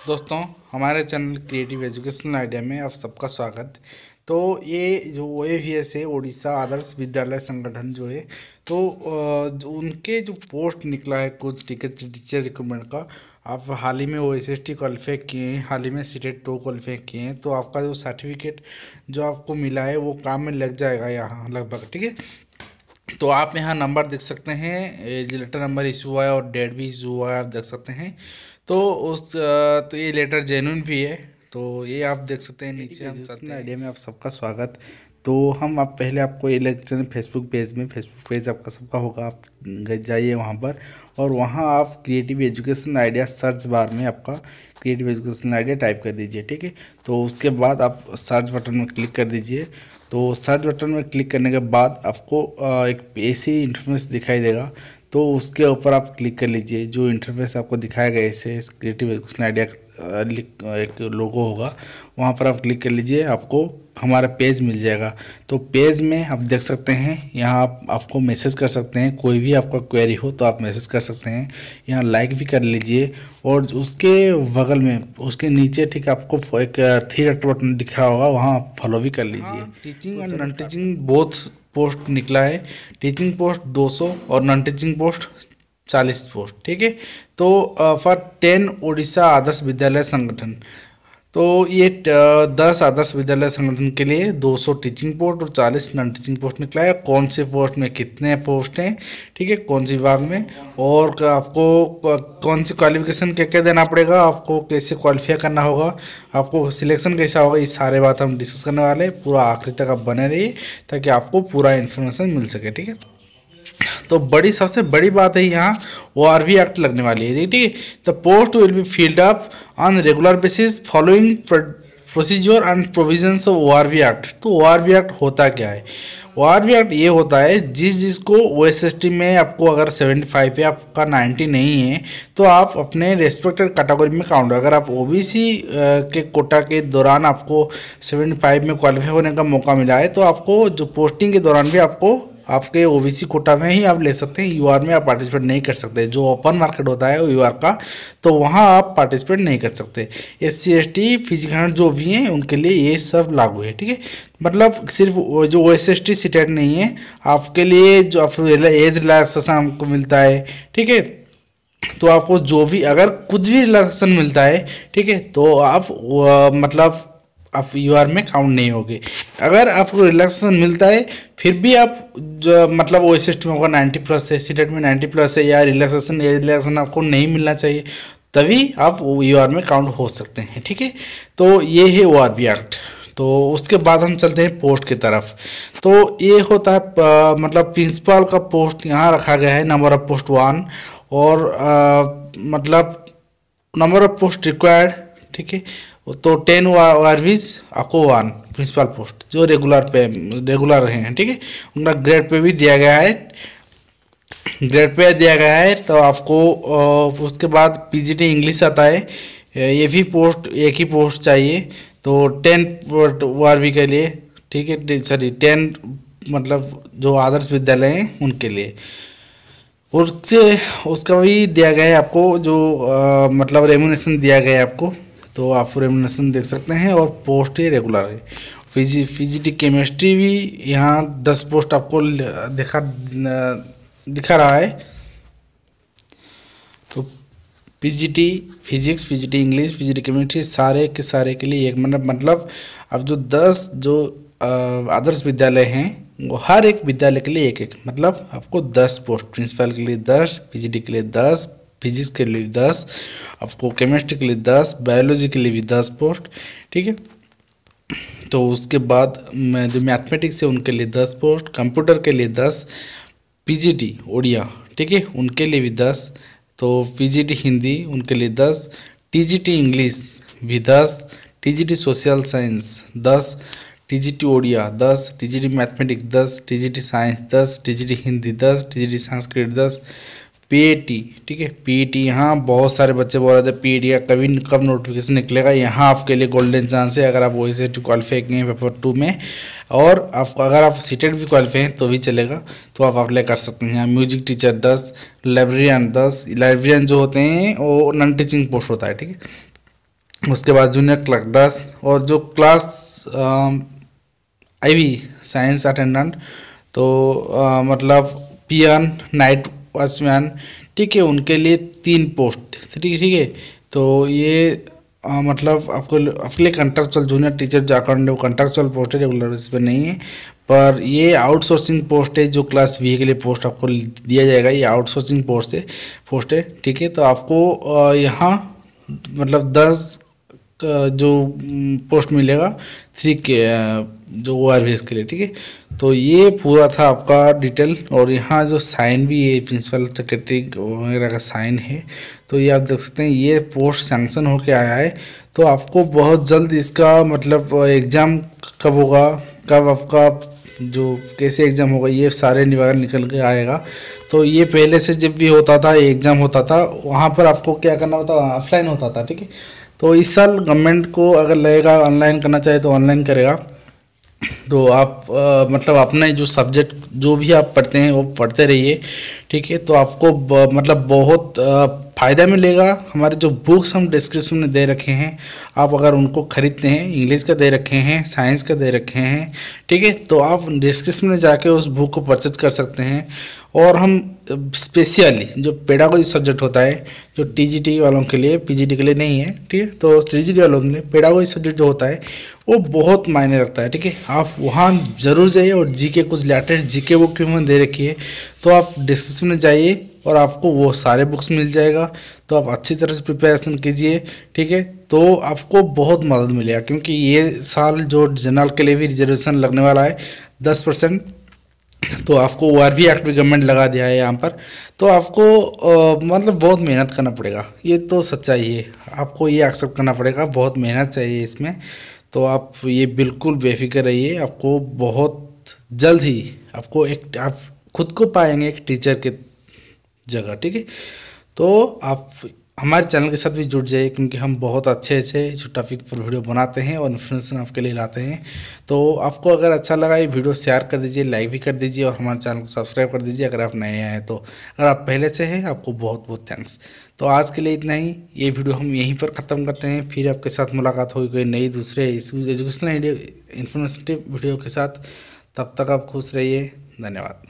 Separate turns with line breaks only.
दोस्तों, हमारे channel creative educational idea में आप सबका स्वागत। तो ये जो OAVS है, ओडिशा आदर्श विद्यालय संगठन जो है, तो जो उनके जो पोस्ट निकला है कुछ टीचर रिक्रूटमेंट का। आप हाल ही में OSST क्वालिफाई किए हैं, हाल ही में सीटेट 2 क्वालिफाई किए हैं, तो आपका जो सर्टिफिकेट जो आपको मिला है वो काम में लग जाएगा यहाँ लगभग। ठीक है, तो आप यहाँ नंबर देख सकते हैं, ये लेटर नंबर इशू हुआ है और डेट भी इशू हुआ है, आप देख सकते हैं। तो तो ये लेटर जेन्युइन भी है, तो ये आप देख सकते हैं नीचे। हम चलते हैं आइडिया में आप सबका स्वागत। तो हम आप पहले आपको ये लेक्चर फेसबुक पेज आपका सबका होगा, आप जाइए वहाँ पर और वहाँ आप creative education idea search bar में आपका क्रिएटिव एजुकेशन आइडिया टाइप कर दीजिए। ठीक है, तो उसके बाद आप सर्च बटन में क्लिक कर दीजिए। तो सर्च बटन में क्लिक करने के बाद आपको एक ऐसी इंटरफेस दिखाई देगा, तो उसके ऊपर आप क्लिक कर लीजिए। जो इंटरफेस आपको दिखाया गया ऐसे क्रिएटिव एजुकेशन आइडिया एक लोगो होगा, वहाँ पर आप क्लिक कर लीजिए, आपको हमारा पेज मिल जाएगा। तो पेज में आप देख सकते हैं, यहाँ आप आपको मैसेज कर सकते हैं, कोई भी आपका क्वेरी हो तो आप मैसेज कर सकते हैं। यहाँ लाइक भी कर लीजिए और उसके बगल में उसके नीचे ठीक आपको एक 3 डॉट बटन दिख रहा होगा, वहाँ आप फॉलो भी कर लीजिए। Teaching and non teaching both post निकला है। टीचिंग पोस्ट 200 और नॉन टीचिंग पोस्ट 40 पोस्ट। ठीक है, तो फॉर 10 उड़ीसा आदर्श विद्यालय संगठन, तो ये 10 आदर्श विद्यालय संगठन के लिए 200 टीचिंग पोस्ट और 40 नॉन टीचिंग पोस्ट निकला है। कौन से पोस्ट में कितने पोस्ट हैं, ठीक है, कौन से विभाग में, और आपको कौन सी क्वालिफिकेशन क्या क्या देना पड़ेगा, आपको कैसे क्वालिफाई करना होगा, आपको सिलेक्शन कैसा होगा, ये सारे बात हम डिस्कस करने वाले हैं। पूरा आखिरी तक आप बने रहिए ताकि आपको पूरा इन्फॉर्मेशन मिल सके। ठीक है, तो सबसे बड़ी बात है यहाँ ORV एक्ट लगने वाली है। ठीक है, the post will be field up on regular basis following procedure and provisions of ORV act. तो ORV एक्ट होता क्या है? ORV एक्ट ये होता है, जिसको OSST में आपको अगर 75 पे आपका 90 नहीं है तो आप अपने रेस्पेक्टेड कैटेगरी में काउंट। अगर आप OBC के कोटा के दौरान आपको 75 में क्वालिफाई होने का मौका मिला है, तो आपको जो पोस्टिंग के दौरान भी आपको आपके OBC कोटा में ही आप ले सकते हैं। UR में आप पार्टिसिपेट नहीं कर सकते। जो ओपन मार्केट होता है UR का, तो वहाँ आप पार्टिसिपेट नहीं कर सकते। SC ST फिजिकल जो भी हैं उनके लिए ये सब लागू है। ठीक है, मतलब सिर्फ जो OSST सीटेट नहीं है आपके लिए, जो आप एज रिलैक्सेशन आपको मिलता है। ठीक है, तो आपको जो भी अगर कुछ भी रिलैक्सेशन मिलता है, ठीक है, तो आप मतलब आप UR में काउंट नहीं होगे। अगर आपको रिलैक्सेशन मिलता है फिर भी आप जो मतलब OSST में होगा 90+ है, सीटेट में 90+ है, या रिलैक्सेशन आपको नहीं मिलना चाहिए, तभी आप UR में काउंट हो सकते हैं। ठीक है, तो ये है ORV एक्ट। तो उसके बाद हम चलते हैं पोस्ट की तरफ। तो ये होता है मतलब प्रिंसिपल का पोस्ट यहाँ रखा गया है, नंबर ऑफ पोस्ट 1, और मतलब नंबर ऑफ पोस्ट रिक्वायर्ड। ठीक है, तो 10 ORVs आपको 1 प्रिंसिपल पोस्ट जो रेगुलर हैं। ठीक है, उनका ग्रेड पे भी दिया गया है, तो आपको उसके बाद PGT इंग्लिश आता है। ये भी पोस्ट एक ही पोस्ट चाहिए, तो 10 ORV के लिए। ठीक है, सॉरी 10 मतलब जो आदर्श विद्यालय हैं उनके लिए। उसका भी दिया गया है आपको, जो मतलब रेम्यूनरेशन दिया गया है आपको, तो आप रेम्यूनरेशन देख सकते हैं। और पोस्ट ही रेगुलर है। PGT केमिस्ट्री भी यहाँ 10 पोस्ट आपको दिखा रहा है। तो PGT physics, PGT English, PGT chemistry सारे के लिए एक मतलब अब जो 10 जो आदर्श विद्यालय हैं वो हर एक विद्यालय के लिए एक मतलब आपको 10 पोस्ट, प्रिंसिपल के लिए 10, PGT के लिए 10, फिजिक्स के लिए 10, आपको केमिस्ट्री के लिए 10, बायोलॉजी के लिए भी 10 पोस्ट। ठीक है, तो उसके बाद जो मैथमेटिक्स है उनके लिए 10 पोस्ट, कंप्यूटर के लिए 10, PGT ओडिया, ठीक है, उनके लिए भी 10, तो PGT हिंदी उनके लिए 10, TGT इंग्लिश भी 10, TGT social science 10, TGT Odia 10, TGT mathematics 10, TGT science 10, TGT Hindi 10, TGT Sanskrit 10, PAT। ठीक है, PAT यहाँ बहुत सारे बच्चे बोल रहे थे PAT का कब नोटिफिकेशन निकलेगा। यहाँ आपके लिए गोल्डन चांस है, अगर आप OSST क्वालिफाई किए हैं पेपर 2 में, और आपको अगर आप सीटेट भी क्वालिफाई हैं तो भी चलेगा, तो आप अप्लाई कर सकते हैं। यहाँ म्यूजिक टीचर 10, लाइब्रेरियन 10, लाइब्रेरियन जो होते हैं वो नॉन टीचिंग पोस्ट होता है। ठीक है, उसके बाद जूनियर क्लर्क 10, और जो क्लास आईवी साइंस अटेंडेंट, तो मतलब पियन, नाइट वॉचमैन, ठीक है, उनके लिए 3 पोस्ट, ठीक ठीक है। तो ये मतलब आपको आपके लिए कंट्रेक्चुअल जूनियर टीचर जो अकाउंट है वो कंट्रेक्चुअल पोस्ट है, रेगुलर इस पर नहीं है। पर ये आउटसोर्सिंग पोस्ट है, जो क्लास बी के लिए पोस्ट आपको दिया जाएगा, ये आउटसोर्सिंग पोस्ट है, ठीक है। तो आपको यहाँ मतलब 10 जो पोस्ट मिलेगा 3 के जो ORVS के लिए, ठीक है। तो ये पूरा था आपका डिटेल, और यहाँ जो साइन भी है प्रिंसिपल सेक्रेटरी वगैरह का साइन है, तो ये आप देख सकते हैं ये पोस्ट सैंक्शन होके आया है। तो आपको बहुत जल्द इसका मतलब एग्ज़ाम कब होगा, कब आपका जो कैसे एग्ज़ाम होगा, ये सारे निवारण निकल के आएगा। तो ये पहले से जब भी होता था एग्ज़ाम होता था, वहाँ पर आपको क्या करना होता, ऑफलाइन होता था, ठीक है। तो इस साल गवर्नमेंट को अगर लगेगा ऑनलाइन करना चाहे तो ऑनलाइन करेगा। तो आप मतलब अपना जो सब्जेक्ट जो भी आप पढ़ते हैं वो पढ़ते रहिए, ठीक है। तो आपको मतलब बहुत फ़ायदा मिलेगा। हमारे जो बुक्स हम डिस्क्रिप्शन में दे रखे हैं, आप अगर उनको खरीदते हैं, इंग्लिश का दे रखे हैं, साइंस का दे रखे हैं, ठीक है, तो आप डिस्क्रिप्शन में जाके उस बुक को परचेज कर सकते हैं। और हम स्पेशली जो पेडागोजी सब्जेक्ट होता है, जो TGT वालों के लिए, PGT के लिए नहीं है, ठीक है, तो TGT वालों के लिए पेडागोजी सब्जेक्ट जो होता है वो बहुत मायने रखता है, ठीक है। आप वहाँ ज़रूर जाइए, और जीके कुछ लेटेस्ट जीके बुक भी मैंने दे रखी है, तो आप डिस्क्रिप्शन में जाइए और आपको वो सारे बुक्स मिल जाएगा। तो आप अच्छी तरह से प्रिपरेशन कीजिए, ठीक है, तो आपको बहुत मदद मिलेगा। क्योंकि ये साल जो जनरल के लिए भी रिजर्वेशन लगने वाला है 10%, तो आपको ORV एक्ट भी गवर्नमेंट लगा दिया है यहाँ पर। तो आपको मतलब बहुत मेहनत करना पड़ेगा, ये तो सच्चाई है, आपको ये एक्सेप्ट करना पड़ेगा, बहुत मेहनत चाहिए इसमें। तो आप ये बिल्कुल बेफिक्र रहिए, आपको बहुत जल्द ही आपको एक आप खुद को पाएंगे एक टीचर के जगह, ठीक है। तो आप हमारे चैनल के साथ भी जुड़ जाइए, क्योंकि हम बहुत अच्छे अच्छे जो टॉपिक पर वीडियो बनाते हैं और इन्फॉर्मेशन आपके लिए लाते हैं। तो आपको अगर अच्छा लगा ये वीडियो शेयर कर दीजिए, लाइक भी कर दीजिए, और हमारे चैनल को सब्सक्राइब कर दीजिए अगर आप नए हैं तो। अगर आप पहले से हैं आपको बहुत बहुत थैंक्स। तो आज के लिए इतना ही, ये वीडियो हम यहीं पर ख़त्म करते हैं। फिर आपके साथ मुलाकात होगी कोई नई दूसरे एजुकेशनल इन्फॉर्मेटिव वीडियो के साथ। तब तक आप खुश रहिए, धन्यवाद।